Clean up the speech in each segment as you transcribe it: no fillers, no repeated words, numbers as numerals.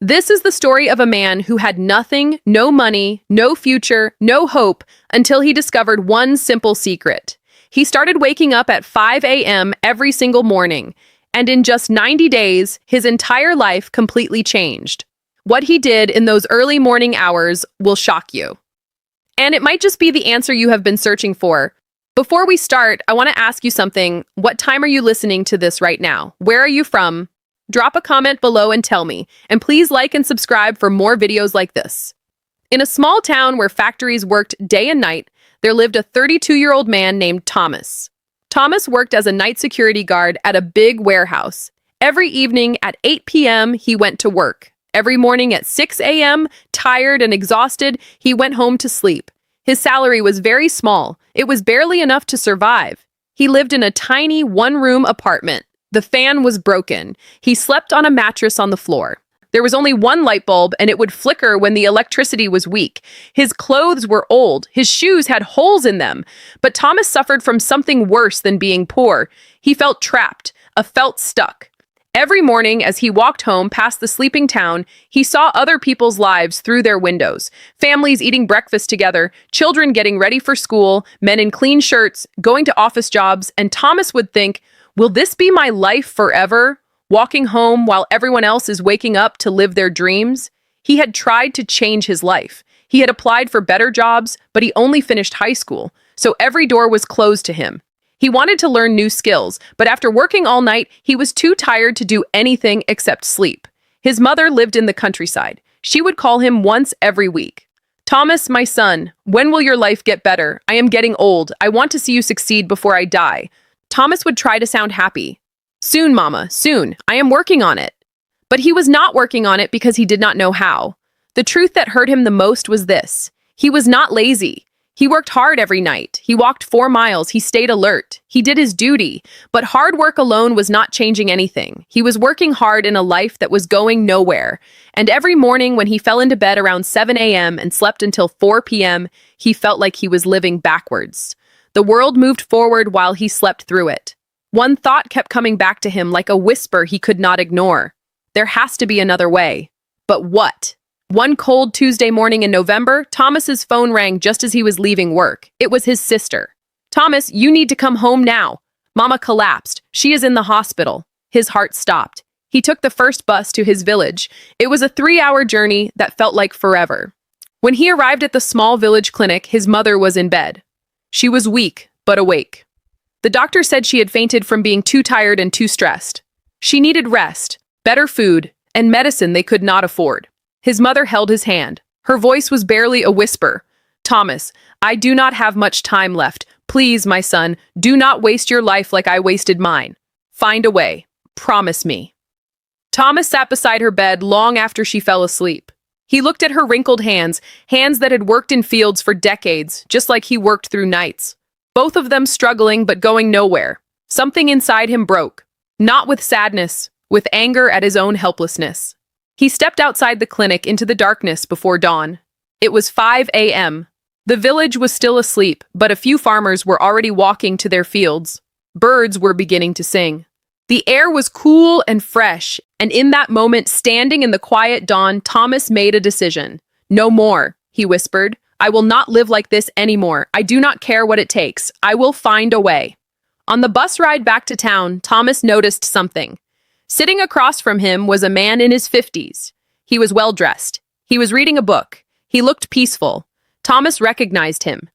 This is the story of a man who had nothing, no money, no future, no hope, until he discovered one simple secret. He started waking up at 5 a.m. every single morning, and in just 90 days, his entire life completely changed. What he did in those early morning hours will shock you. And it might just be the answer you have been searching for. Before we start, I want to ask you something. What time are you listening to this right now? Where are you from? Drop a comment below and tell me. And please like and subscribe for more videos like this. In a small town where factories worked day and night, there lived a 32-year-old man named Thomas. Thomas worked as a night security guard at a big warehouse. Every evening at 8 p.m., he went to work. Every morning at 6 a.m., tired and exhausted, he went home to sleep. His salary was very small. It was barely enough to survive. He lived in a tiny one-room apartment. The fan was broken. He slept on a mattress on the floor. There was only one light bulb, and it would flicker when the electricity was weak. His clothes were old. His shoes had holes in them. But Thomas suffered from something worse than being poor. He felt trapped, felt stuck. Every morning, as he walked home past the sleeping town, he saw other people's lives through their windows. Families eating breakfast together, children getting ready for school, men in clean shirts, going to office jobs, and Thomas would think, will this be my life forever? Walking home while everyone else is waking up to live their dreams? He had tried to change his life. He had applied for better jobs, but he only finished high school, so every door was closed to him. He wanted to learn new skills, but after working all night, he was too tired to do anything except sleep. His mother lived in the countryside. She would call him once every week. Thomas, my son, when will your life get better? I am getting old. I want to see you succeed before I die. Thomas would try to sound happy. Soon, Mama, soon. I am working on it. But he was not working on it because he did not know how. The truth that hurt him the most was this. He was not lazy. He worked hard every night. He walked 4 miles. He stayed alert. He did his duty. But hard work alone was not changing anything. He was working hard in a life that was going nowhere. And every morning when he fell into bed around 7 a.m. and slept until 4 p.m., he felt like he was living backwards. The world moved forward while he slept through it. One thought kept coming back to him like a whisper he could not ignore. There has to be another way. But what? One cold Tuesday morning in November, Thomas's phone rang just as he was leaving work. It was his sister. Thomas, you need to come home now. Mama collapsed. She is in the hospital. His heart stopped. He took the first bus to his village. It was a 3-hour journey that felt like forever. When he arrived at the small village clinic, his mother was in bed. She was weak, but awake. The doctor said she had fainted from being too tired and too stressed. She needed rest, better food, and medicine they could not afford. His mother held his hand. Her voice was barely a whisper. Thomas, I do not have much time left. Please, my son, do not waste your life like I wasted mine. Find a way. Promise me. Thomas sat beside her bed long after she fell asleep. He looked at her wrinkled hands, hands that had worked in fields for decades, just like he worked through nights. Both of them struggling but going nowhere. Something inside him broke. Not with sadness, with anger at his own helplessness. He stepped outside the clinic into the darkness before dawn. It was 5 a.m. The village was still asleep, but a few farmers were already walking to their fields. Birds were beginning to sing. The air was cool and fresh, and in that moment, standing in the quiet dawn, Thomas made a decision. No more, he whispered. I will not live like this anymore. I do not care what it takes. I will find a way. On the bus ride back to town, Thomas noticed something. Sitting across from him was a man in his 50s. He was well-dressed. He was reading a book. He looked peaceful. Thomas recognized him.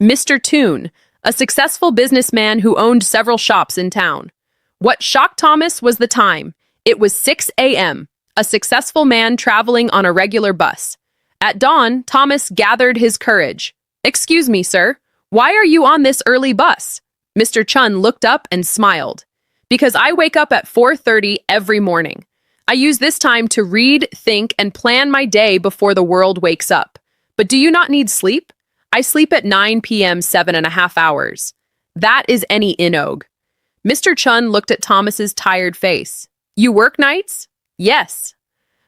Mr. Toon, a successful businessman who owned several shops in town. What shocked Thomas was the time. It was 6 a.m., a successful man traveling on a regular bus. At dawn, Thomas gathered his courage. Excuse me, sir. Why are you on this early bus? Mr. Chun looked up and smiled. Because I wake up at 4:30 every morning. I use this time to read, think, and plan my day before the world wakes up. But do you not need sleep? I sleep at 9 p.m. 7.5 hours. That is any inog. Mr. Chun looked at Thomas's tired face. You work nights? Yes.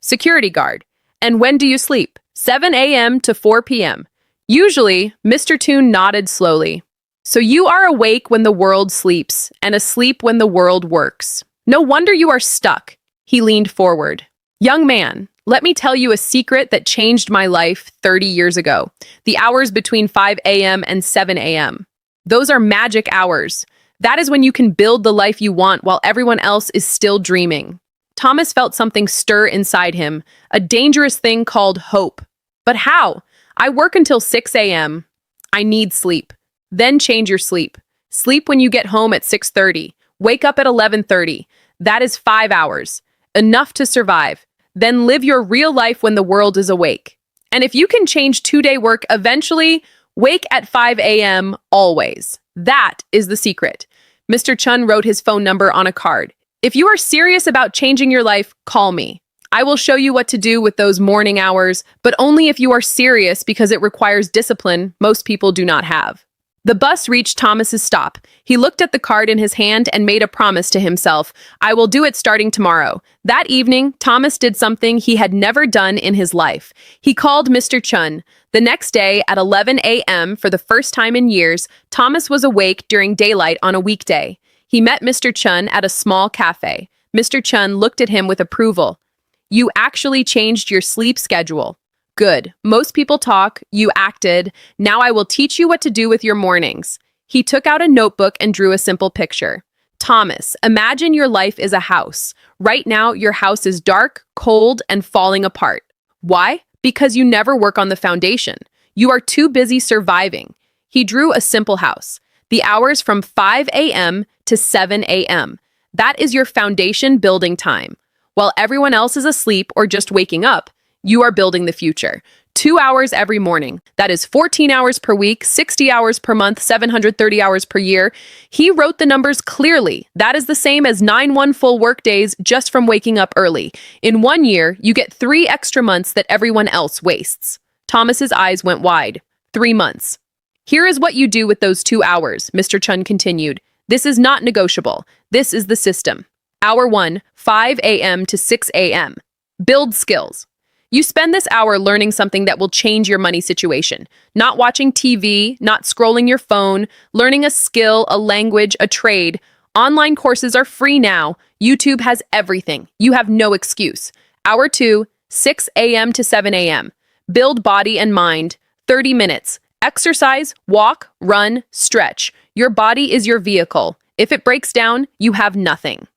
Security guard. And when do you sleep? 7 a.m. to 4 p.m. Usually, Mr. Toon nodded slowly. So you are awake when the world sleeps, and asleep when the world works. No wonder you are stuck. He leaned forward. Young man, let me tell you a secret that changed my life 30 years ago. The hours between 5 a.m. and 7 a.m. Those are magic hours. That is when you can build the life you want while everyone else is still dreaming. Thomas felt something stir inside him, a dangerous thing called hope. But how? I work until 6 a.m. I need sleep. Then change your sleep. Sleep when you get home at 6:30. Wake up at 11:30. That is 5 hours. Enough to survive. Then live your real life when the world is awake. And if you can change 2-day work eventually, wake at 5 a.m. always. That is the secret. Mr. Chun wrote his phone number on a card. If you are serious about changing your life, call me. I will show you what to do with those morning hours, but only if you are serious because it requires discipline most people do not have. The bus reached Thomas's stop. He looked at the card in his hand and made a promise to himself. I will do it starting tomorrow. That evening, Thomas did something he had never done in his life. He called Mr. Chun. The next day at 11 a.m., for the first time in years, Thomas was awake during daylight on a weekday. He met Mr. Chun at a small cafe. Mr. Chun looked at him with approval. You actually changed your sleep schedule. Good. Most people talk, you acted. Now I will teach you what to do with your mornings. He took out a notebook and drew a simple picture. Thomas, imagine your life is a house. Right now, your house is dark, cold, and falling apart. Why? Because you never work on the foundation. You are too busy surviving. He drew a simple house. The hours from 5 a.m. to 7 a.m. That is your foundation building time. While everyone else is asleep or just waking up, you are building the future. 2 hours every morning. That is 14 hours per week, 60 hours per month, 730 hours per year. He wrote the numbers clearly. That is the same as 9 full work days just from waking up early. In 1 year, you get 3 extra months that everyone else wastes. Thomas's eyes went wide. 3 months. Here is what you do with those 2 hours, Mr. Chun continued. This is not negotiable. This is the system. Hour 1, 5 a.m. to 6 a.m. Build skills. You spend this hour learning something that will change your money situation. Not watching TV, not scrolling your phone, learning a skill, a language, a trade. Online courses are free now. YouTube has everything. You have no excuse. Hour 2, 6 a.m. to 7 a.m. Build body and mind. 30 minutes. Exercise, walk, run, stretch. Your body is your vehicle. If it breaks down, you have nothing.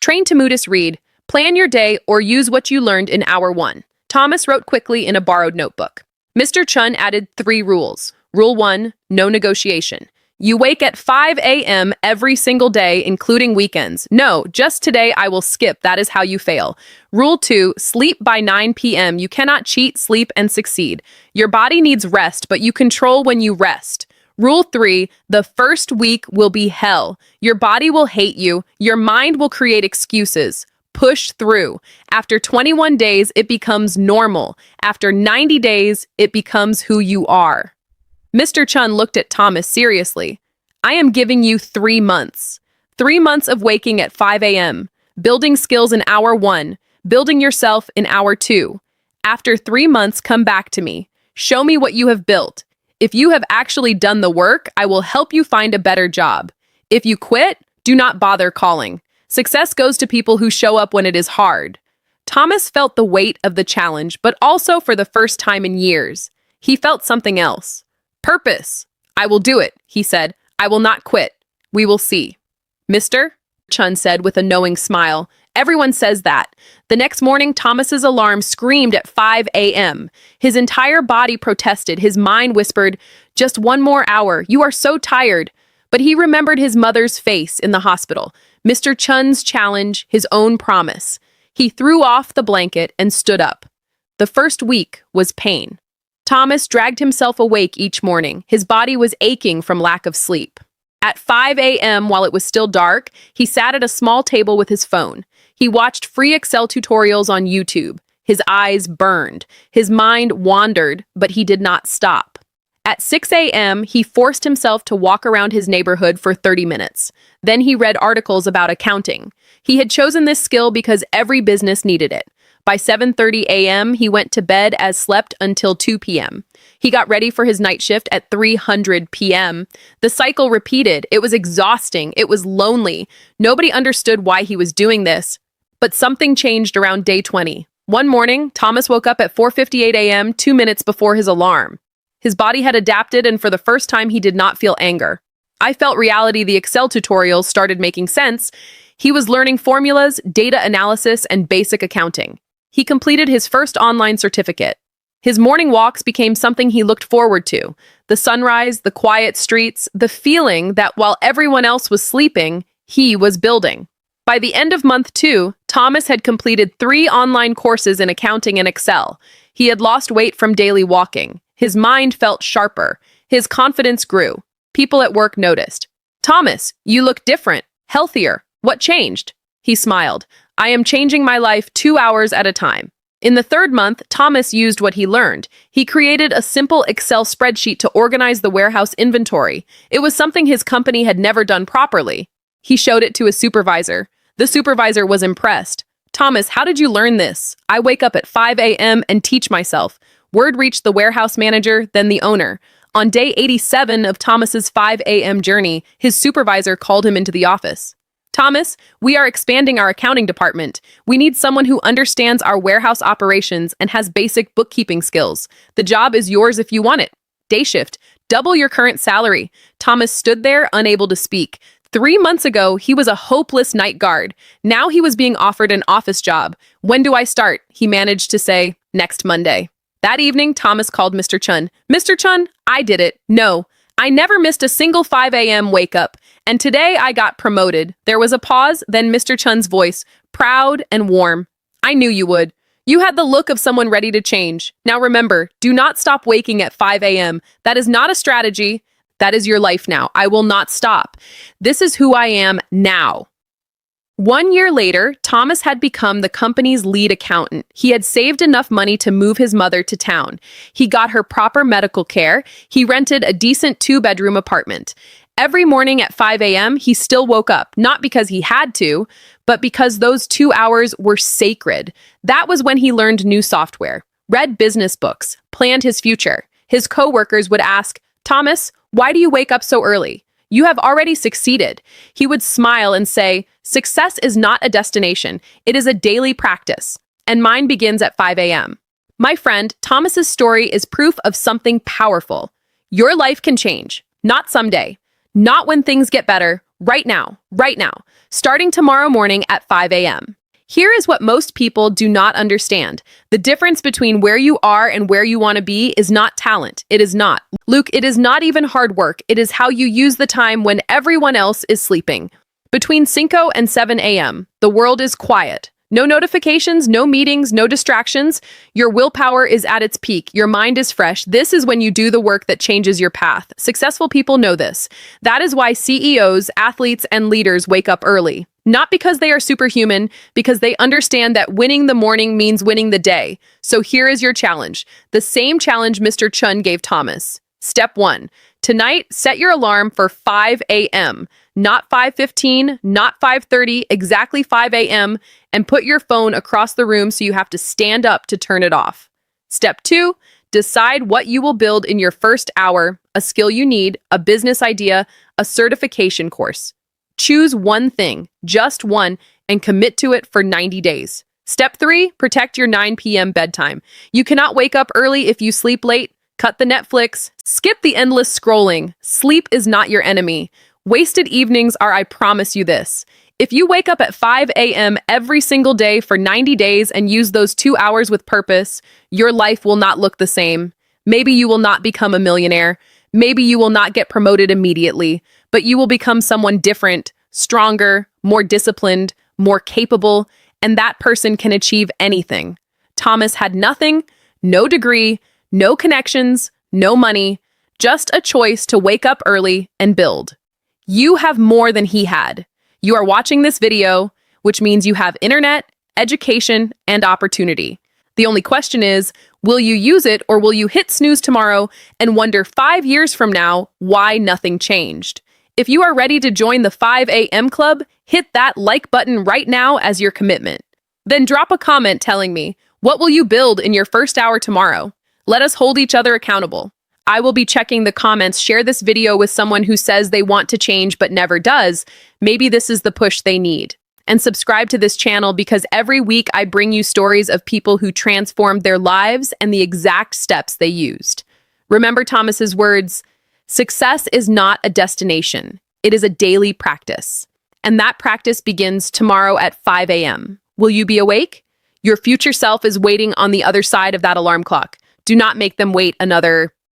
Train to Mutis read. Plan your day or use what you learned in hour 1. Thomas wrote quickly in a borrowed notebook. Mr. Chun added 3 rules. Rule 1, no negotiation. You wake at 5 a.m. every single day, including weekends. No, just today I will skip. That is how you fail. Rule 2, sleep by 9 p.m. You cannot cheat, sleep, and succeed. Your body needs rest, but you control when you rest. Rule 3, the first week will be hell. Your body will hate you. Your mind will create excuses. Push through. After 21 days, it becomes normal. After 90 days, it becomes who you are. Mr. Chun looked at Thomas seriously. I am giving you 3 months. 3 months of waking at 5 a.m., building skills in hour 1, building yourself in hour 2. After 3 months, come back to me. Show me what you have built. If you have actually done the work, I will help you find a better job. If you quit, do not bother calling. Success goes to people who show up when it is hard. Thomas felt the weight of the challenge, but also for the first time in years. He felt something else. Purpose. I will do it, he said. I will not quit. We will see. Mister? Chun said with a knowing smile. Everyone says that. The next morning, Thomas's alarm screamed at 5 a.m. His entire body protested. His mind whispered, just 1 more hour. You are so tired. But he remembered his mother's face in the hospital. Mr. Chun's challenge, his own promise. He threw off the blanket and stood up. The first week was pain. Thomas dragged himself awake each morning. His body was aching from lack of sleep. At 5 a.m., while it was still dark, he sat at a small table with his phone. He watched free Excel tutorials on YouTube. His eyes burned. His mind wandered, but he did not stop. At 6 a.m., he forced himself to walk around his neighborhood for 30 minutes. Then he read articles about accounting. He had chosen this skill because every business needed it. By 7:30 a.m., he went to bed as slept until 2 p.m. He got ready for his night shift at 300 p.m. The cycle repeated. It was exhausting. It was lonely. Nobody understood why he was doing this. But something changed around day 20. One morning, Thomas woke up at 4:58 a.m., 2 minutes before his alarm. His body had adapted, and for the first time, he did not feel anger. I felt reality. The Excel tutorials started making sense. He was learning formulas, data analysis, and basic accounting. He completed his first online certificate. His morning walks became something he looked forward to. The sunrise, the quiet streets, the feeling that while everyone else was sleeping, he was building. By the end of month 2, Thomas had completed 3 online courses in accounting and Excel. He had lost weight from daily walking. His mind felt sharper. His confidence grew. People at work noticed. "Thomas, you look different, healthier. What changed?" He smiled. "I am changing my life 2 hours at a time." In the 3rd month, Thomas used what he learned. He created a simple Excel spreadsheet to organize the warehouse inventory. It was something his company had never done properly. He showed it to his supervisor. The supervisor was impressed. "Thomas, how did you learn this?" "I wake up at 5 a.m. and teach myself." Word reached the warehouse manager, then the owner. On day 87 of Thomas's 5 a.m. journey, his supervisor called him into the office. "Thomas, we are expanding our accounting department. We need someone who understands our warehouse operations and has basic bookkeeping skills. The job is yours if you want it. Day shift. Double your current salary." Thomas stood there, unable to speak. 3 months ago, he was a hopeless night guard. Now he was being offered an office job. "When do I start?" he managed to say. "Next Monday." That evening, Thomas called Mr. Chun. "Mr. Chun, I did it. No, I never missed a single 5 a.m. wake up. And today I got promoted." There was a pause, then Mr. Chun's voice, proud and warm. "I knew you would. You had the look of someone ready to change. Now remember, do not stop waking at 5 a.m. That is not a strategy. That is your life now. I will not stop. This is who I am now." 1 year later, Thomas had become the company's lead accountant. He had saved enough money to move his mother to town. He got her proper medical care. He rented a decent 2-bedroom apartment. Every morning at 5 a.m., he still woke up, not because he had to, but because those 2 hours were sacred. That was when he learned new software, read business books, planned his future. His coworkers would ask, "Thomas, why do you wake up so early? You have already succeeded." He would smile and say, "Success is not a destination. It is a daily practice. And mine begins at 5 a.m. My friend, Thomas's story is proof of something powerful. Your life can change. Not someday. Not when things get better. Right now. Right now. Starting tomorrow morning at 5 a.m. Here is what most people do not understand. The difference between where you are and where you want to be is not talent. It is not. Luke, it is not even hard work. It is how you use the time when everyone else is sleeping. Between 5 and 7 a.m., the world is quiet. No notifications, no meetings, no distractions. Your willpower is at its peak. Your mind is fresh. This is when you do the work that changes your path. Successful people know this. That is why CEOs, athletes, and leaders wake up early. Not because they are superhuman, because they understand that winning the morning means winning the day. So here is your challenge. The same challenge Mr. Chun gave Thomas. Step 1. Tonight, set your alarm for 5 a.m. Not 5:15, not 5:30, exactly 5 a.m. And put your phone across the room so you have to stand up to turn it off. Step 2. Decide what you will build in your first hour, a skill you need, a business idea, a certification course. Choose one thing, just one, and commit to it for 90 days. Step 3. Protect your 9 p.m. bedtime. You cannot wake up early if you sleep late. Cut the Netflix. Skip the endless scrolling. Sleep is not your enemy. Wasted evenings are, I promise you this. If you wake up at 5 a.m. every single day for 90 days and use those 2 hours with purpose, your life will not look the same. Maybe you will not become a millionaire. Maybe you will not get promoted immediately, but you will become someone different, stronger, more disciplined, more capable, and that person can achieve anything. Thomas had nothing, no degree, no connections, no money, just a choice to wake up early and build. You have more than he had. You are watching this video, which means you have internet, education, and opportunity. The only question is, will you use it or will you hit snooze tomorrow and wonder 5 years from now why nothing changed? If you are ready to join the 5 a.m. club, hit that like button right now as your commitment. Then drop a comment telling me, what will you build in your first hour tomorrow? Let us hold each other accountable. I will be checking the comments. Share this video with someone who says they want to change but never does. Maybe this is the push they need. And subscribe to this channel because every week I bring you stories of people who transformed their lives and the exact steps they used. Remember Thomas's words, "Success is not a destination. It is a daily practice." And that practice begins tomorrow at 5 a.m. Will you be awake? Your future self is waiting on the other side of that alarm clock. Do not make them wait another